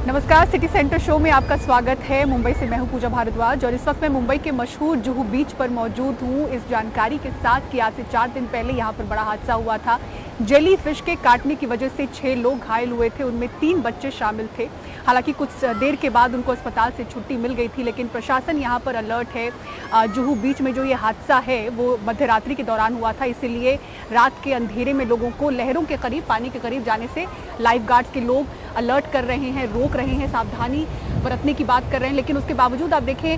नमस्कार, city centre show में आपका स्वागत है। मुंबई से मैं हूं पूजा भारद्वाज और इस वक्त मैं मुंबई के मशहूर जुहू बीच पर मौजूद हूं इस जानकारी के साथ कि आज से 4 दिन पहले यहां पर बड़ा हादसा हुआ था। जेली फिश के काटने की वजह से 6 लोग घायल हुए थे, उनमें 3 बच्चे शामिल थे। हालांकि कुछ देर के बाद उनको अस्पताल से छुट्टी मिल गई थी, लेकिन प्रशासन यहां पर अलर्ट है। जुहू बीच में जो ये हादसा है वो मध्यरात्रि के दौरान हुआ था, इसीलिए रात के अंधेरे में लोगों को लहरों के करीब, पानी के करीब जाने से लाइफ गार्ड्स के लोग अलर्ट कर रहे हैं, रोक रहे हैं, सावधानी बरतने की बात कर रहे हैं। लेकिन उसके बावजूद आप देखें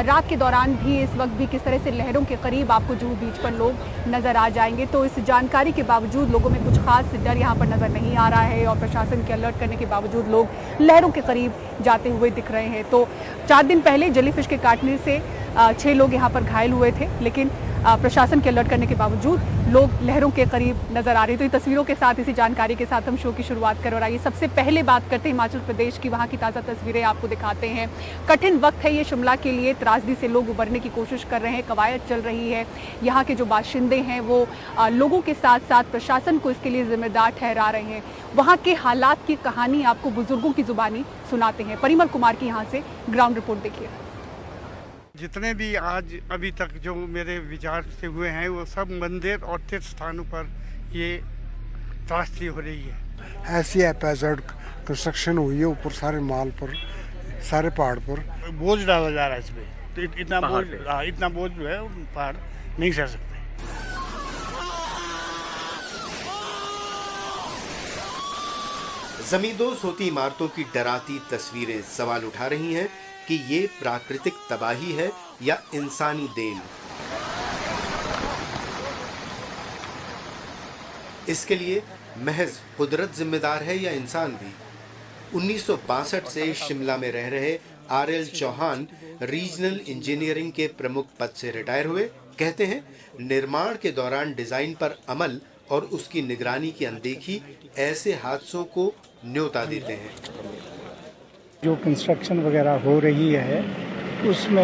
रात के दौरान भी, इस वक्त भी किस तरह से लहरों के करीब आपको जुहू बीच पर लोग नजर आ जाएंगे। तो इस जानकारी के बावजूद लोगों में कुछ खास डर यहाँ पर नजर नहीं आ रहा है और प्रशासन के अलर्ट करने के बावजूद लोग लहरों के करीब जाते हुए दिख रहे हैं। तो 4 दिन पहले जेलीफिश के काटने से 6 लोग यहाँ पर घायल हुए थे, लेकिन प्रशासन के अलर्ट करने के बावजूद लोग लहरों के करीब नजर आ रहे। तो इन तस्वीरों के साथ, इसी जानकारी के साथ हम शो की शुरुआत कर और आइए सबसे पहले बात करते हैं हिमाचल प्रदेश की। वहां की ताज़ा तस्वीरें आपको दिखाते हैं। कठिन वक्त है ये शिमला के लिए, त्रासदी से लोग उबरने की कोशिश कर रहे हैं, कवायद चल रही है। यहाँ के जो बाशिंदे हैं वो लोगों के साथ साथ प्रशासन को इसके लिए जिम्मेदार ठहरा रहे हैं। वहाँ के हालात की कहानी आपको बुजुर्गों की जुबानी सुनाते हैं। परिमल कुमार की यहाँ से ग्राउंड रिपोर्ट देखिए। जितने भी आज अभी तक जो मेरे विचार से हुए हैं वो सब मंदिर और तीर्थ स्थानों पर ये त्रासदी हो रही है। ऐसी हैप्पैज़र्ड कंस्ट्रक्शन हुई है ऊपर सारे माल पर, सारे पहाड़ पर बोझ डाला जा रहा है इसमें, तो इतना बोझ जो है पहाड़ नहीं सह सकते। जमींदोज होती इमारतों की डराती तस्वीरें सवाल उठा रही हैं कि ये प्राकृतिक तबाही है या इंसानी देन। इसके लिए महज कुदरत जिम्मेदार है या इंसान भी। 1962 से शिमला में रह रहे आरएल चौहान रीजनल इंजीनियरिंग के प्रमुख पद से रिटायर हुए। कहते हैं निर्माण के दौरान डिजाइन पर अमल और उसकी निगरानी की अनदेखी ऐसे हादसों को न्योता देते हैं। जो कंस्ट्रक्शन वगैरह हो रही है उसमें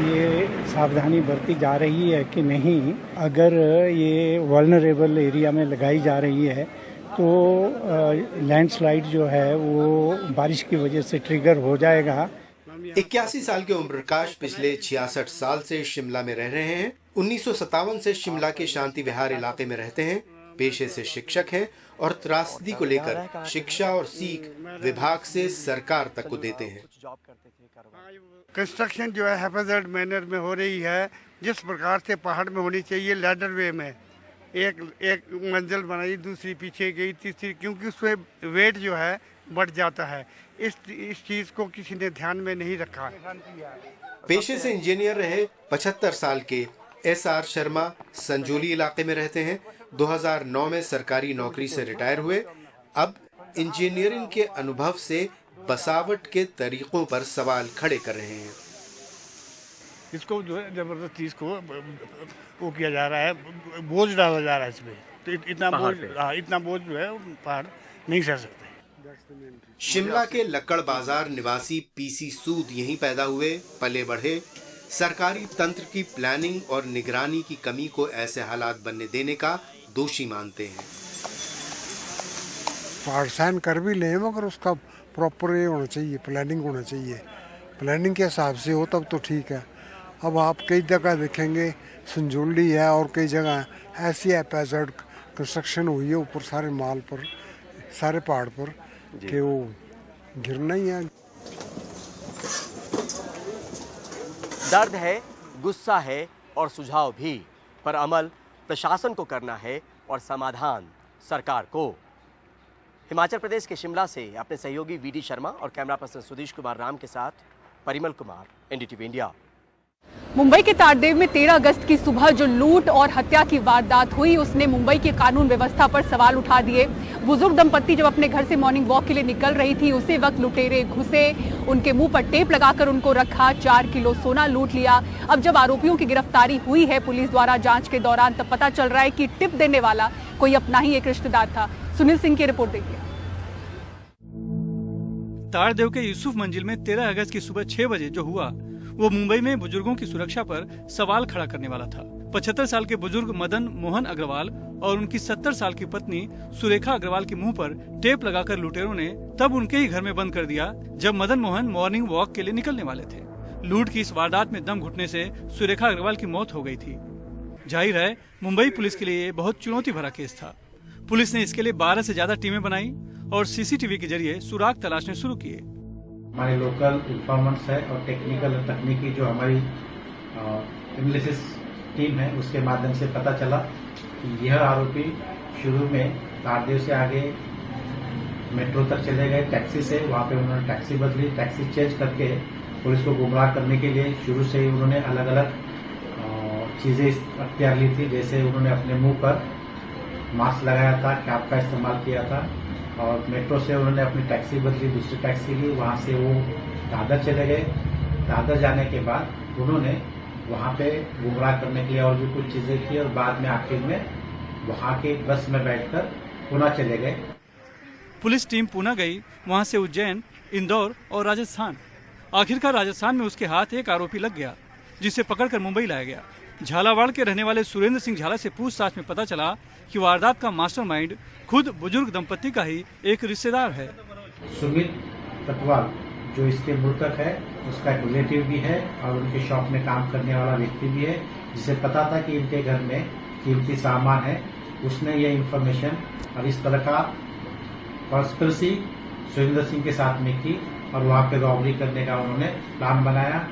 ये सावधानी बरती जा रही है कि नहीं, अगर ये वल्नरेबल एरिया में लगाई जा रही है तो लैंडस्लाइड जो है वो बारिश की वजह से ट्रिगर हो जाएगा। 81 साल के उम्र प्रकाश पिछले 66 साल से शिमला में रह रहे हैं। 1957 से शिमला के शांति विहार इलाके में रहते हैं। पेशे से शिक्षक हैं और त्रासदी को लेकर शिक्षा और सीख विभाग से सरकार तक को देते हैं। कंस्ट्रक्शन जो है हैप्पैज़र्ड मैनर में हो रही है, जिस प्रकार से पहाड़ में होनी चाहिए, लैडर वे में एक मंजिल बनाई, दूसरी पीछे गई, तीसरी, क्योंकि उसमें वेट जो है बढ़ जाता है। इस चीज को किसी ने ध्यान में नहीं रखा। पेशे से इंजीनियर रहे 75 साल के एसआर शर्मा संजोली इलाके में रहते हैं। 2009 में सरकारी नौकरी से रिटायर हुए। अब इंजीनियरिंग के अनुभव से बसावट के तरीकों पर सवाल खड़े कर रहे हैं। इसको जो है जबरदस्ती इसको वो किया जा रहा है, बोझ डाला जा रहा है इसमें, तो इतना बोझ जो है पहाड़ नहीं सह सकते। शिमला के लक्कड़ बाजार निवासी पीसी सूद यहीं पैदा हुए, पले बढ़े। सरकारी तंत्र की प्लानिंग और निगरानी की कमी को ऐसे हालात बनने देने का दोषी मानते हैं। पहाड़ सहन कर भी लें मगर उसका प्रॉपर ये होना चाहिए, प्लानिंग होना चाहिए। प्लानिंग के हिसाब से हो तब तो ठीक है। अब आप कई जगह देखेंगे, संजोली है और कई जगह ऐसी हैप्पैज़र्ड कंस्ट्रक्शन हुई है ऊपर सारे माल पर, सारे पहाड़ पर, कि वो गिरना ही है। दर्द है, गुस्सा है और सुझाव भी, पर अमल प्रशासन को करना है और समाधान सरकार को। हिमाचल प्रदेश के शिमला से अपने सहयोगी वीडी शर्मा और कैमरा पर्सन सुधीश कुमार राम के साथ परिमल कुमार, एनडीटीवी इंडिया। मुंबई के तारदेव में 13 अगस्त की सुबह जो लूट और हत्या की वारदात हुई, उसने मुंबई की कानून व्यवस्था पर सवाल उठा दिए। बुजुर्ग दंपत्ति जब अपने घर से मॉर्निंग वॉक के लिए निकल रही थी, उसी वक्त लुटेरे घुसे, उनके मुंह पर टेप लगाकर उनको रखा, 4 किलो सोना लूट लिया। अब जब आरोपियों की गिरफ्तारी हुई है पुलिस द्वारा जांच के दौरान, तब पता चल रहा है कि टिप देने वाला कोई अपना ही एक रिश्तेदार था। सुनील सिंह की रिपोर्ट देखिए। तारदेव के यूसुफ मंजिल में 13 अगस्त की सुबह 6 बजे जो हुआ वो मुंबई में बुजुर्गों की सुरक्षा पर सवाल खड़ा करने वाला था। 75 साल के बुजुर्ग मदन मोहन अग्रवाल और उनकी 70 साल की पत्नी सुरेखा अग्रवाल के मुंह पर टेप लगाकर लुटेरों ने तब उनके ही घर में बंद कर दिया जब मदन मोहन मॉर्निंग वॉक के लिए निकलने वाले थे। लूट की इस वारदात में दम घुटने से सुरेखा अग्रवाल की मौत हो गई थी। जाहिर है मुंबई पुलिस के लिए ये बहुत चुनौती भरा केस था। पुलिस ने इसके लिए 12 से ज्यादा टीमें बनाई और सीसीटीवी के जरिए सुराग तलाशने शुरू किए। हमारे लोकल इन्फॉर्मेंट्स है और टेक्निकल और तकनीकी जो हमारी एनालिसिस टीम है उसके माध्यम से पता चला कि यह आरोपी शुरू में तारदेव से आगे मेट्रो तक चले गए टैक्सी से। वहां पे उन्होंने टैक्सी बदली, टैक्सी चेंज करके पुलिस को गुमराह करने के लिए शुरू से ही उन्होंने अलग अलग चीजें अख्तियार ली थी। जैसे उन्होंने अपने मुंह पर मास्क लगाया था, कैप का इस्तेमाल किया था और मेट्रो से उन्होंने अपनी टैक्सी बदली, दूसरी टैक्सी ली। वहां से वो दादर चले गए। दादर जाने के बाद उन्होंने वहां पे गुमराह करने के लिए और भी कुछ चीजें की और बाद में आखिर में वहां के बस में बैठकर पुणे चले गए। पुलिस टीम पुणे गई, वहां से उज्जैन, इंदौर और राजस्थान। आखिरकार राजस्थान में उसके हाथ एक आरोपी लग गया जिसे पकड़कर मुंबई लाया गया। झालावाड़ के रहने वाले सुरेंद्र सिंह झाला से पूछताछ में पता चला कि वारदात का मास्टरमाइंड खुद बुजुर्ग दंपति का ही एक रिश्तेदार है। सुमित तटवाल जो इसके मृतक है उसका एक रिलेटिव भी है और उनके शॉप में काम करने वाला व्यक्ति भी है, जिसे पता था कि इनके घर में कीमती सामान है। उसने ये इन्फॉर्मेशन और इस तरह का कॉन्स्पिरेसी सुरेंद्र सिंह के साथ में की और वहां पे रॉबरी करने का उन्होंने प्लान बनाया।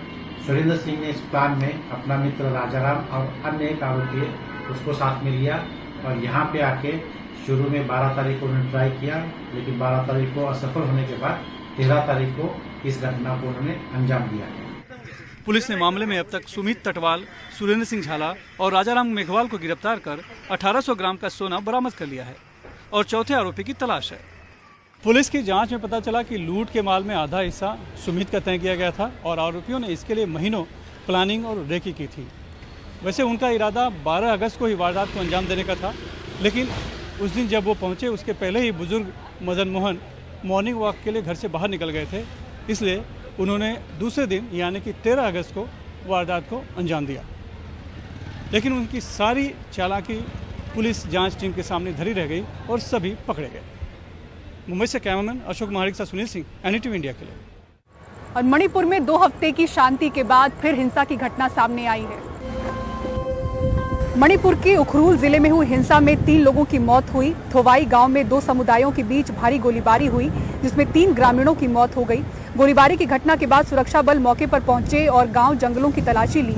सुरेंद्र सिंह ने इस प्लान में अपना मित्र राजाराम और अन्य एक आरोपी उसको साथ में लिया और यहाँ पे आके शुरू में 12 तारीख को उन्होंने ट्राई किया, लेकिन 12 तारीख को असफल होने के बाद 13 तारीख को इस घटना को उन्होंने अंजाम दिया। पुलिस ने मामले में अब तक सुमित तटवाल, सुरेंद्र सिंह झाला और राजाराम मेघवाल को गिरफ्तार कर 1800 ग्राम का सोना बरामद कर लिया है और चौथे आरोपी की तलाश है। पुलिस की जांच में पता चला कि लूट के माल में आधा हिस्सा सुमित का तय किया गया था और आरोपियों ने इसके लिए महीनों प्लानिंग और रेकी की थी। वैसे उनका इरादा 12 अगस्त को ही वारदात को अंजाम देने का था, लेकिन उस दिन जब वो पहुंचे उसके पहले ही बुजुर्ग मदन मोहन मॉर्निंग वॉक के लिए घर से बाहर निकल गए थे। इसलिए उन्होंने दूसरे दिन यानी कि 13 अगस्त को वारदात को अंजाम दिया। लेकिन उनकी सारी चालाकी पुलिस जांच टीम के सामने धरी रह गई और सभी पकड़े गए। मुंबई से कैमरामैन अशोक महारिक से सुनील सिंह, NDTV इंडिया के लिए। और मणिपुर में 2 हफ्ते की शांति के बाद फिर हिंसा की घटना सामने आई है। मणिपुर के उखरूल जिले में हुई हिंसा में 3 लोगों की मौत हुई। थोवाई गांव में 2 समुदायों के बीच भारी गोलीबारी हुई जिसमें 3 ग्रामीणों की मौत हो गई। गोलीबारी की घटना के बाद सुरक्षा बल मौके पर पहुंचे और गांव जंगलों की तलाशी ली।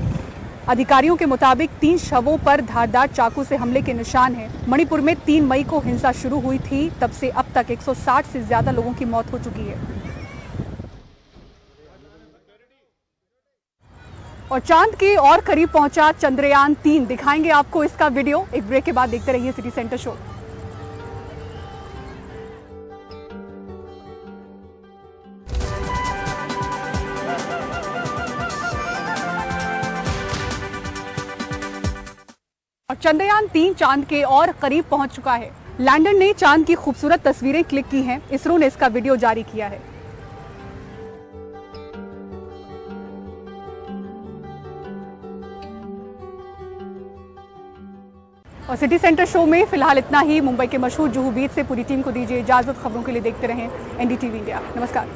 अधिकारियों के मुताबिक 3 शवों पर धारदार चाकू से हमले के निशान हैं। मणिपुर में 3 मई को हिंसा शुरू हुई थी, तब से अब तक 160 से ज्यादा लोगों की मौत हो चुकी है। और चांद के और करीब पहुंचा चंद्रयान 3। दिखाएंगे आपको इसका वीडियो। एक ब्रेक के बाद देखते रहिए सिटी सेंटर शो। और चंद्रयान 3 चांद के और करीब पहुंच चुका है। लैंडर ने चांद की खूबसूरत तस्वीरें क्लिक की हैं। इसरो ने इसका वीडियो जारी किया है। और सिटी सेंटर शो में फिलहाल इतना ही। मुंबई के मशहूर जुहू बीच से पूरी टीम को दीजिए इजाजत। खबरों के लिए देखते रहें NDTV इंडिया। नमस्कार।